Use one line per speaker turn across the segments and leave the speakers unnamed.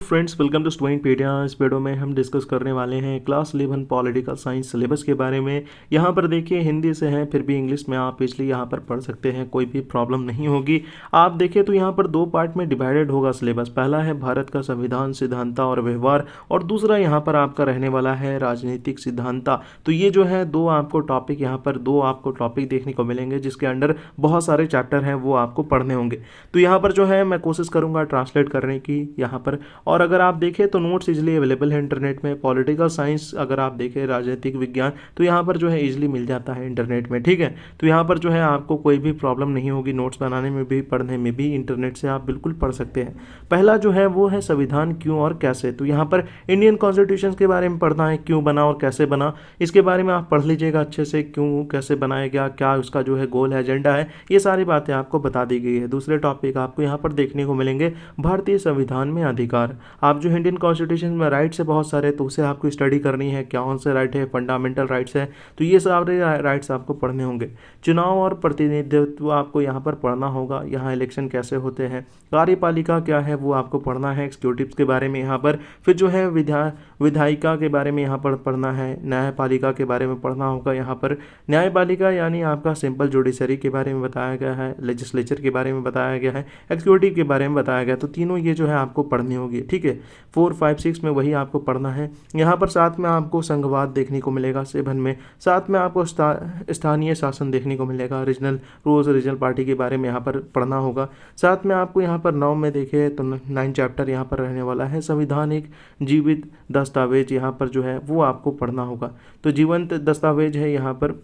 Friends, welcome to स्टूडेंटपीडिया। इस video में हम डिस्कस करने वाले हैं क्लास 11 पॉलिटिकल साइंस सिलेबस के बारे में। यहाँ पर देखिए हिंदी से है, फिर भी इंग्लिश में आप इसलिए यहाँ पर पढ़ सकते हैं, कोई भी प्रॉब्लम नहीं होगी। आप देखिए तो यहाँ पर दो पार्ट में डिवाइडेड होगा सिलेबस। पहला है भारत का संविधान, सिद्धांता और व्यवहार, और दूसरा यहाँ पर आपका रहने वाला है राजनीतिक सिद्धांता। तो ये जो है दो आपको टॉपिक, यहाँ पर दो आपको टॉपिक देखने को मिलेंगे जिसके अंडर बहुत सारे चैप्टर हैं, वो आपको पढ़ने होंगे। तो यहाँ पर जो है मैं कोशिश करूँगा ट्रांसलेट करने की यहाँ पर। और अगर आप देखें तो नोट्स इजीली अवेलेबल है इंटरनेट में। पॉलिटिकल साइंस अगर आप देखें, राजनीतिक विज्ञान, तो यहाँ पर जो है इजीली मिल जाता है इंटरनेट में, ठीक है। तो यहाँ पर जो है आपको कोई भी प्रॉब्लम नहीं होगी, नोट्स बनाने में भी पढ़ने में भी इंटरनेट से आप बिल्कुल पढ़ सकते हैं। पहला जो है वो है संविधान क्यों और कैसे। तो यहाँ पर इंडियन कॉन्स्टिट्यूशन के बारे में पढ़ना है, क्यों बना और कैसे बना, इसके बारे में आप पढ़ लीजिएगा अच्छे से। क्यों कैसे बनाया गया, क्या उसका जो है गोल है, एजेंडा है, ये सारी बातें आपको बता दी गई है। दूसरे टॉपिक आपको यहाँ पर देखने को मिलेंगे भारतीय संविधान में अधिकार। आप जो इंडियन कॉन्स्टिट्यूशन में राइट्स है बहुत सारे, तो उसे आपको स्टडी करनी है, कौन से राइट है, फंडामेंटल राइट्स है, तो ये सारे राइट्स आपको पढ़ने होंगे। चुनाव और प्रतिनिधित्व आपको यहाँ पर पढ़ना होगा, यहाँ इलेक्शन कैसे होते हैं, कार्यपालिका क्या है वो आपको पढ़ना है, एग्जीक्यूटिव के बारे में यहाँ पर, फिर जो है विधायिका के बारे में यहाँ पर पढ़ना है, न्यायपालिका के बारे में पढ़ना होगा। यहाँ पर न्यायपालिका यानी आपका सिंपल जुडिशरी के बारे में बताया गया है, लेजिस्लेचर के बारे में बताया गया है, एग्जीक्यूटिव के बारे में बताया गया। तो तीनों ये जो है आपको पढ़नी होगी, ठीक है। 4, 5, 6 में वही आपको पढ़ना है। यहाँ पर साथ में आपको संघवाद देखने को मिलेगा 7 में, साथ में आपको स्थानीय शासन देखने को मिलेगा, रीजनल रूल्स, रीजनल पार्टी के बारे में यहाँ पर पढ़ना होगा। साथ में आपको यहाँ पर 9 में देखे तो 9 चैप्टर यहाँ पर रहने वाला है, संविधान एक जीवित दस्तावेज, यहाँ पर जो है वो आपको पढ़ना होगा। तो जीवंत दस्तावेज है, यहाँ पर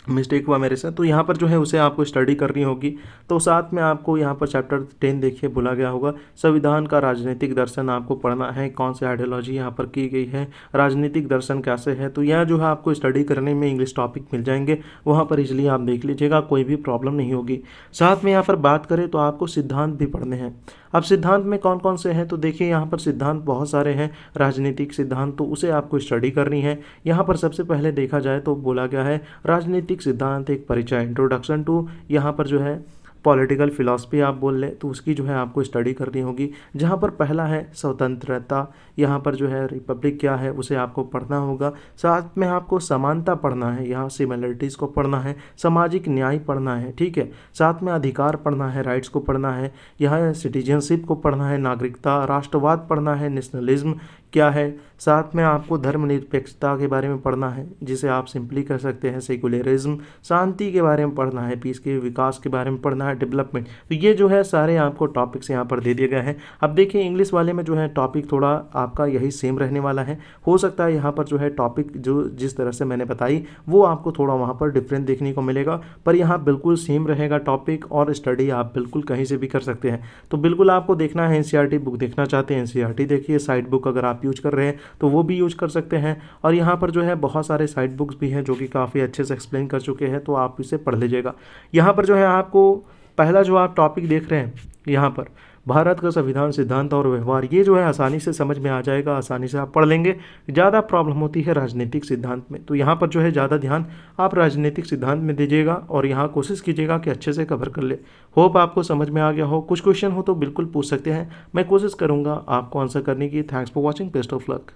मिस्टेक हुआ मेरे से, तो यहाँ पर जो है उसे आपको स्टडी करनी होगी। तो साथ में आपको यहाँ पर चैप्टर 10 देखिए भुला गया होगा, संविधान का राजनीतिक दर्शन आपको पढ़ना है, कौन सी आइडियोलॉजी यहाँ पर की गई है, राजनीतिक दर्शन कैसे है। तो यह जो है आपको स्टडी करने में इंग्लिश टॉपिक मिल जाएंगे, वहाँ पर इजली आप देख लीजिएगा, कोई भी प्रॉब्लम नहीं होगी। साथ में यहाँ पर बात करें तो आपको सिद्धांत भी पढ़ने हैं। अब सिद्धांत में कौन कौन से हैं, तो देखिए यहाँ पर सिद्धांत बहुत सारे हैं, राजनीतिक सिद्धांत, तो उसे आपको स्टडी करनी है। यहाँ पर सबसे पहले देखा जाए तो बोला गया है राजनीतिक सिद्धांत एक परिचय, इंट्रोडक्शन टू, यहाँ पर जो है पॉलिटिकल फिलॉसफी आप बोल ले, तो उसकी जो है आपको स्टडी करनी होगी। जहाँ पर पहला है स्वतंत्रता, यहाँ पर जो है रिपब्लिक क्या है उसे आपको पढ़ना होगा। साथ में आपको समानता पढ़ना है, यहाँ सिमिलरिटीज़ को पढ़ना है, सामाजिक न्याय पढ़ना है, ठीक है। साथ में अधिकार पढ़ना है, राइट्स को पढ़ना है, यहाँ सिटीजनशिप को पढ़ना है, नागरिकता, राष्ट्रवाद पढ़ना है, नेशनलिज्म क्या है। साथ में आपको धर्मनिरपेक्षता के बारे में पढ़ना है, जिसे आप सिंपली कह सकते हैं सेकुलरिज्म। शांति के बारे में पढ़ना है, पीस के विकास के बारे में पढ़ना है, डेवलपमेंट। तो ये जो है सारे आपको टॉपिक्स यहाँ पर दे दिए गए हैं। अब देखिए इंग्लिश वाले में जो है टॉपिक थोड़ा आपका यही सेम रहने वाला है। हो सकता है यहाँ पर जो है टॉपिक जो जिस तरह से मैंने बताई वो आपको थोड़ा वहाँ पर डिफरेंट देखने को मिलेगा, पर यहाँ बिल्कुल सेम रहेगा टॉपिक, और स्टडी आप बिल्कुल कहीं से भी कर सकते हैं। तो बिल्कुल आपको देखना है, एनसीईआरटी बुक देखना चाहते हैं एनसीईआरटी देखिए, साइड बुक अगर आप यूज कर रहे हैं तो वो भी यूज कर सकते हैं। और यहाँ पर जो है बहुत सारे साइड बुक्स भी हैं जो कि काफ़ी अच्छे से एक्सप्लेन कर चुके हैं, तो आप इसे पढ़ लीजिएगा। यहाँ पर जो है आपको पहला जो आप टॉपिक देख रहे हैं यहाँ पर भारत का संविधान, सिद्धांत और व्यवहार, ये जो है आसानी से समझ में आ जाएगा, आसानी से आप पढ़ लेंगे। ज़्यादा प्रॉब्लम होती है राजनीतिक सिद्धांत में, तो यहाँ पर जो है ज़्यादा ध्यान आप राजनीतिक सिद्धांत में दीजिएगा, और यहाँ कोशिश कीजिएगा कि अच्छे से कवर कर ले। होप आपको समझ में आ गया हो। कुछ क्वेश्चन हो तो बिल्कुल पूछ सकते हैं, मैं कोशिश करूँगा आपको आंसर करने की। Thanks for watching, best of luck.